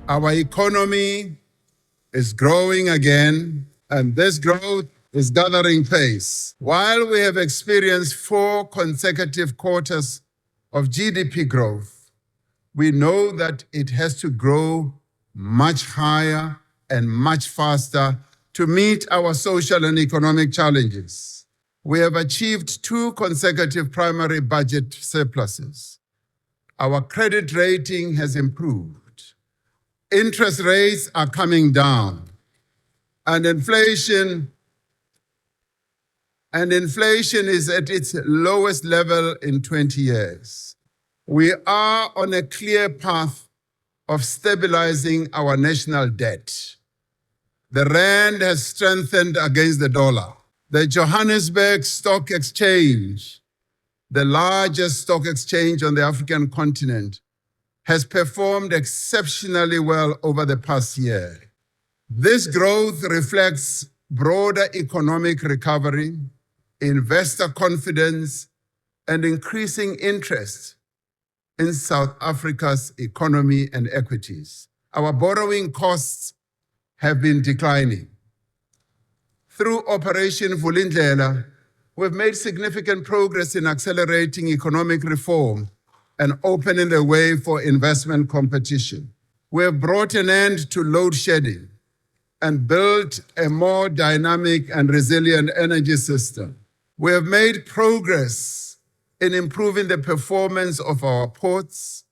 Our economy is growing again, and this growth is gathering pace. While we have experienced 4 consecutive quarters of GDP growth, we know that it has to grow much higher and much faster to meet our social and economic challenges. We have achieved 2 consecutive primary budget surpluses. Our credit rating has improved. Interest rates are coming down, and inflation is at its lowest level in 20 years. We are on a clear path of stabilizing our national debt. The rand has strengthened against the dollar. The Johannesburg Stock Exchange, the largest stock exchange on the African continent, has performed exceptionally well over the past year. This growth reflects broader economic recovery, investor confidence, and increasing interest in South Africa's economy and equities. Our borrowing costs have been declining. Through Operation Vulindlela, we've made significant progress in accelerating economic reform and opening the way for investment competition. We have brought an end to load shedding and built a more dynamic and resilient energy system. We have made progress in improving the performance of our ports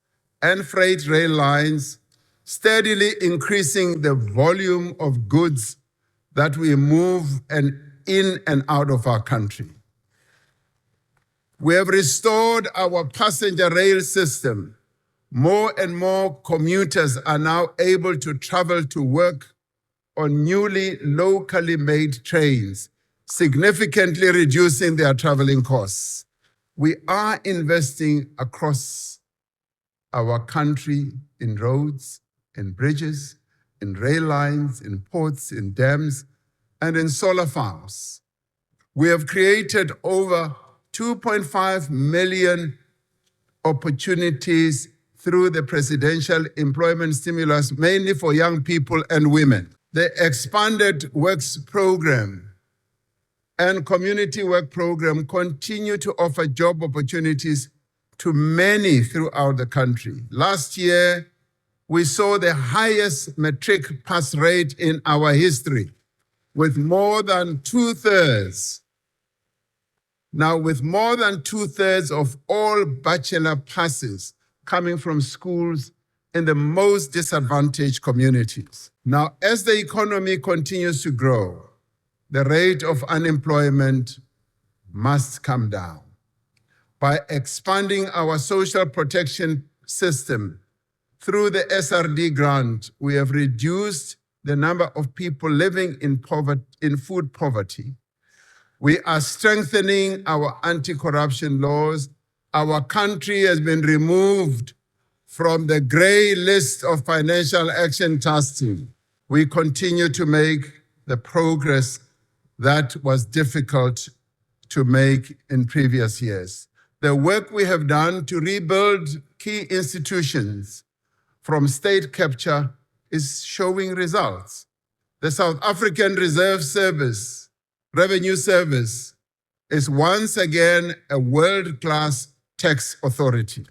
and freight rail lines, steadily increasing the volume of goods that we move in and out of our country. We have restored our passenger rail system. More and more commuters are now able to travel to work on newly locally made trains, significantly reducing their traveling costs. We are investing across our country in roads, in bridges, in rail lines, in ports, in dams, and in solar farms. We have created over 2.5 million opportunities through the presidential employment stimulus, mainly for young people and women. The expanded works program and community work program continue to offer job opportunities to many throughout the country. Last year, we saw the highest matric pass rate in our history, with more than two-thirds of all bachelor passes coming from schools in the most disadvantaged communities. Now, as the economy continues to grow, the rate of unemployment must come down. By expanding our social protection system through the SRD grant, we have reduced the number of people living in food poverty. We are strengthening our anti-corruption laws. Our country has been removed from the gray list of Financial Action Task Team. We continue to make the progress that was difficult to make in previous years. The work we have done to rebuild key institutions from state capture is showing results. The South African Revenue Service is once again a world-class tax authority.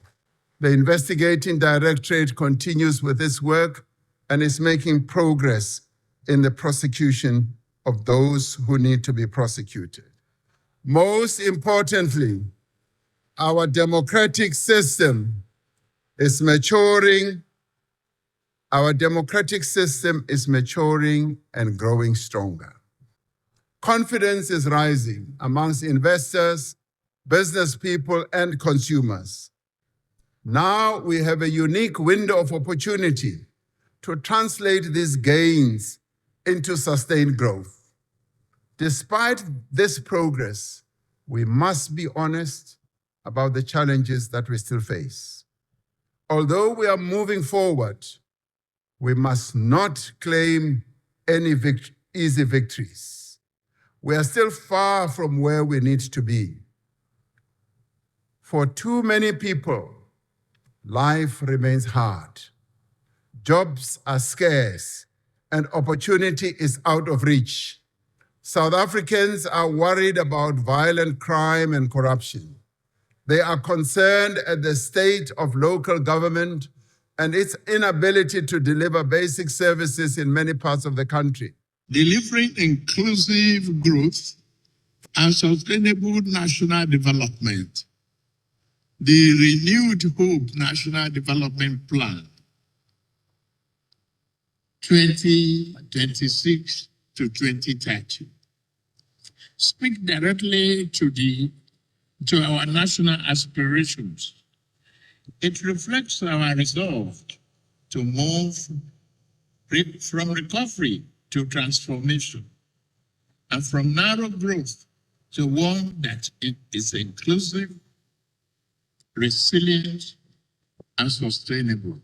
The Investigating Directorate continues with this work and is making progress in the prosecution of those who need to be prosecuted. Most importantly, our democratic system is maturing. Our democratic system is maturing and growing stronger. Confidence is rising amongst investors, business people, and consumers. Now we have a unique window of opportunity to translate these gains into sustained growth. Despite this progress, we must be honest about the challenges that we still face. Although we are moving forward, we must not claim any easy victories. We are still far from where we need to be. For too many people, life remains hard. Jobs are scarce and opportunity is out of reach. South Africans are worried about violent crime and corruption. They are concerned at the state of local government and its inability to deliver basic services in many parts of the country. Delivering inclusive growth and sustainable national development. The Renewed Hope National Development Plan 2026 to 2030 speak directly to our national aspirations. It reflects our resolve to move from recovery to transformation and from narrow growth to one that is inclusive, resilient, and sustainable.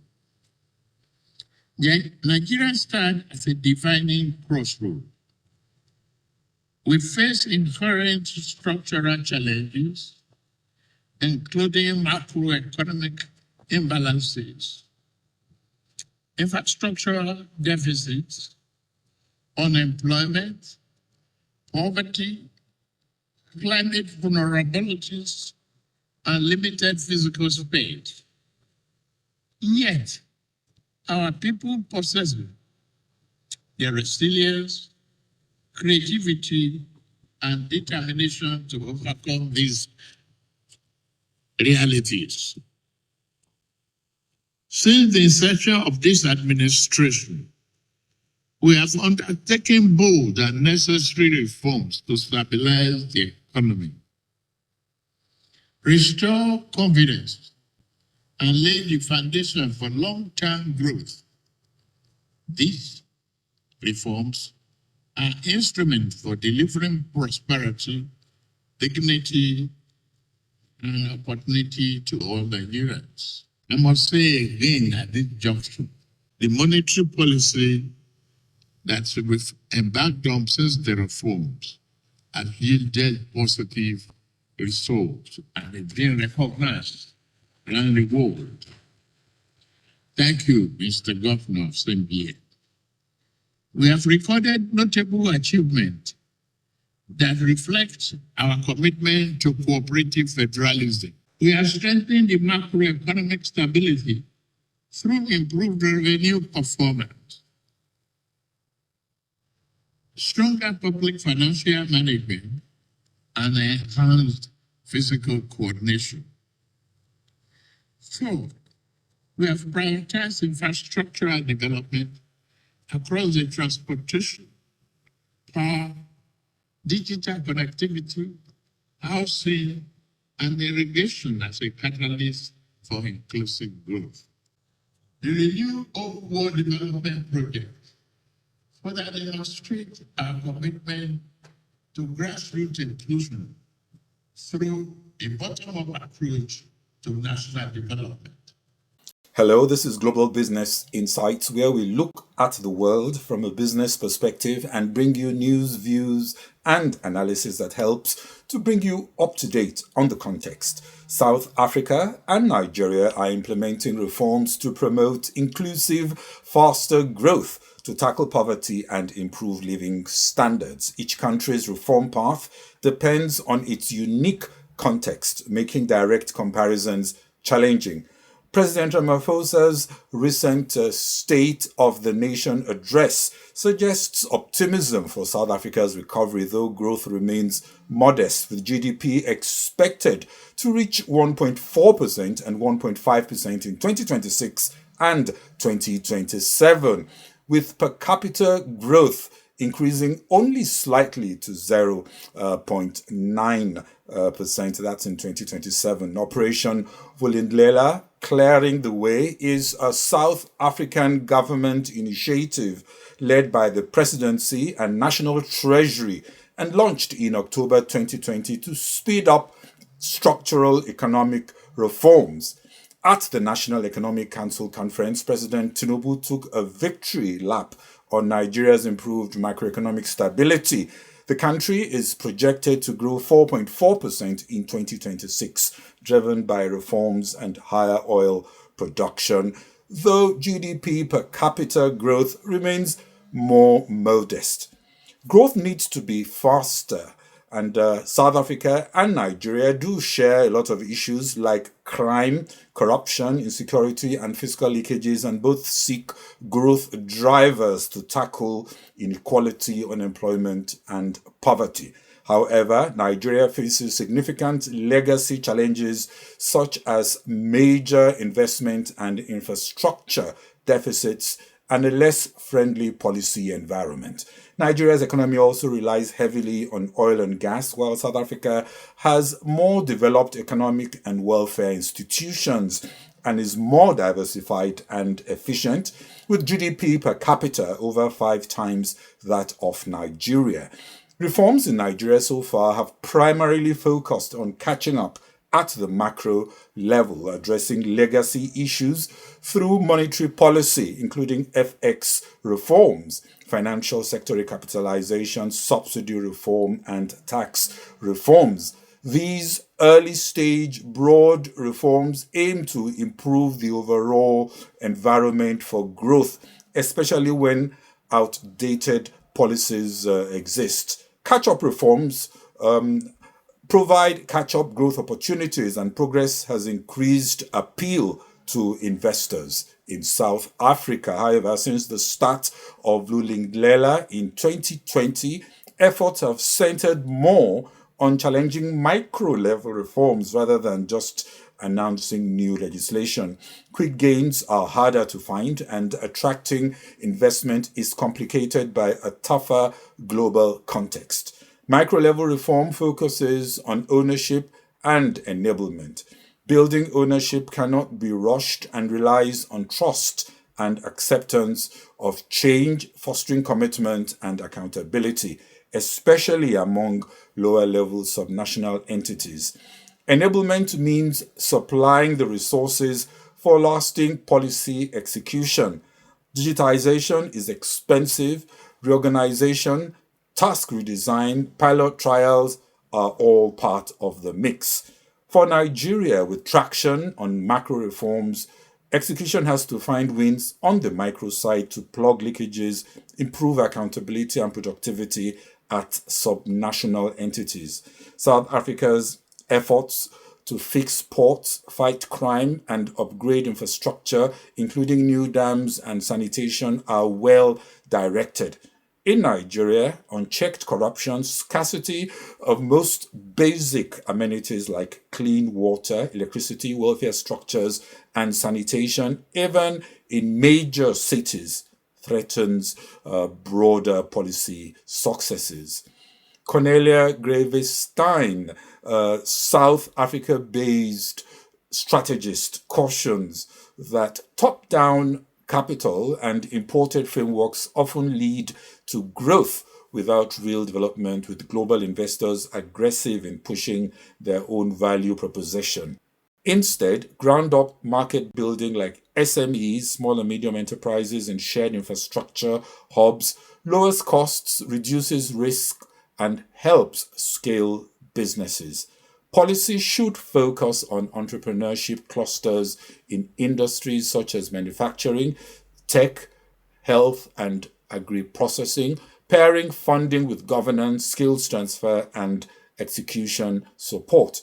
Yet, Nigeria stands at a defining crossroad. We face inherent structural challenges, including macroeconomic imbalances, infrastructural deficits, unemployment, poverty, climate vulnerabilities, and limited physical space. Yet, our people possess the resilience, creativity, and determination to overcome these realities. Since the inception of this administration, we have undertaken bold and necessary reforms to stabilize the economy, restore confidence, and lay the foundation for long-term growth. These reforms are instruments for delivering prosperity, dignity, and opportunity to all Nigerians. I must say again at this juncture, the monetary policy that we've embarked on since the reforms has yielded positive results and it's been recognized and rewarded. Thank you, Mr. Governor of Zambia. We have recorded notable achievements that reflect our commitment to cooperative federalism. We have strengthened the macroeconomic stability through improved revenue performance, stronger public financial management, and enhanced physical coordination. Fourth, we have prioritized infrastructural development across the transportation, power, digital connectivity, housing, and irrigation as a catalyst for inclusive growth. The Renewed Hope World Development Project further demonstrates our commitment to grassroots inclusion through a bottom-up approach to national development. Hello, this is Global Business Insights, where we look at the world from a business perspective and bring you news, views, and analysis that helps to bring you up to date on the context. South Africa and Nigeria are implementing reforms to promote inclusive, faster growth to tackle poverty and improve living standards. Each country's reform path depends on its unique context, making direct comparisons challenging. President Ramaphosa's recent State of the Nation address suggests optimism for South Africa's recovery, though growth remains modest, with GDP expected to reach 1.4% and 1.5% in 2026 and 2027, with per capita growth increasing only slightly to 0.9%. That's in 2027. Operation Vulindlela, Clearing the Way, is a South African government initiative led by the Presidency and National Treasury and launched in October 2020 to speed up structural economic reforms. At the National Economic Council conference, President Tinubu took a victory lap on Nigeria's improved macroeconomic stability. The country is projected to grow 4.4% in 2026, driven by reforms and higher oil production. though GDP per capita growth remains more modest. Growth needs to be faster, and South Africa and Nigeria do share a lot of issues like crime, corruption, insecurity, and fiscal leakages, and both seek growth drivers to tackle inequality, unemployment, and poverty. However, Nigeria faces significant legacy challenges such as major investment and infrastructure deficits and a less friendly policy environment. Nigeria's economy also relies heavily on oil and gas, while South Africa has more developed economic and welfare institutions and is more diversified and efficient, with GDP per capita over 5 times that of Nigeria. Reforms in Nigeria so far have primarily focused on catching up at the macro level, addressing legacy issues through monetary policy, including FX reforms, financial sector recapitalization, subsidy reform, and tax reforms. These early-stage broad reforms aim to improve the overall environment for growth, especially when outdated policies exist. Catch-up reforms provide catch-up growth opportunities, and progress has increased appeal to investors in South Africa. However, since the start of Lulindlela in 2020, efforts have centered more on challenging micro-level reforms rather than just announcing new legislation. Quick gains are harder to find, and attracting investment is complicated by a tougher global context. Micro-level reform focuses on ownership and enablement. Building ownership cannot be rushed and relies on trust and acceptance of change, fostering commitment and accountability, especially among lower-level subnational entities. Enablement means supplying the resources for lasting policy execution. Digitization is expensive. Reorganization, task redesign, pilot trials are all part of the mix. For Nigeria, with traction on macro reforms, execution has to find wins on the micro side to plug leakages, improve accountability and productivity at subnational entities. South Africa's efforts to fix ports, fight crime, and upgrade infrastructure, including new dams and sanitation, are well directed. In Nigeria, unchecked corruption, scarcity of most basic amenities like clean water, electricity, welfare structures, and sanitation, even in major cities, threatens broader policy successes. Cornelia Gravestein, South Africa-based strategist, cautions that top-down capital and imported frameworks often lead to growth without real development, with global investors aggressive in pushing their own value proposition. Instead, ground-up market building like SMEs, small and medium enterprises, and shared infrastructure hubs lowers costs, reduces risk, and helps scale businesses. Policy should focus on entrepreneurship clusters in industries such as manufacturing, tech, health, and agri-processing, pairing funding with governance, skills transfer, and execution support.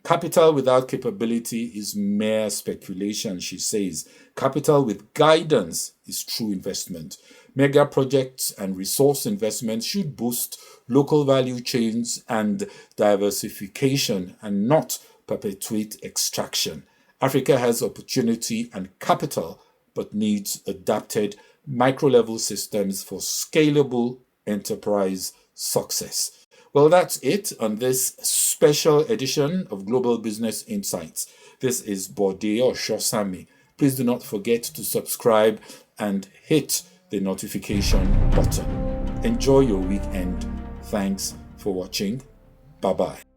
Capital without capability is mere speculation, she says. Capital with guidance is true investment. Mega projects and resource investments should boost local value chains and diversification and not perpetuate extraction. Africa has opportunity and capital, but needs adapted micro-level systems for scalable enterprise success. Well, that's it on this special edition of Global Business Insights. This is Bode or Shosami. Please do not forget to subscribe and hit the notification button. Enjoy your weekend. Thanks for watching. Bye-bye.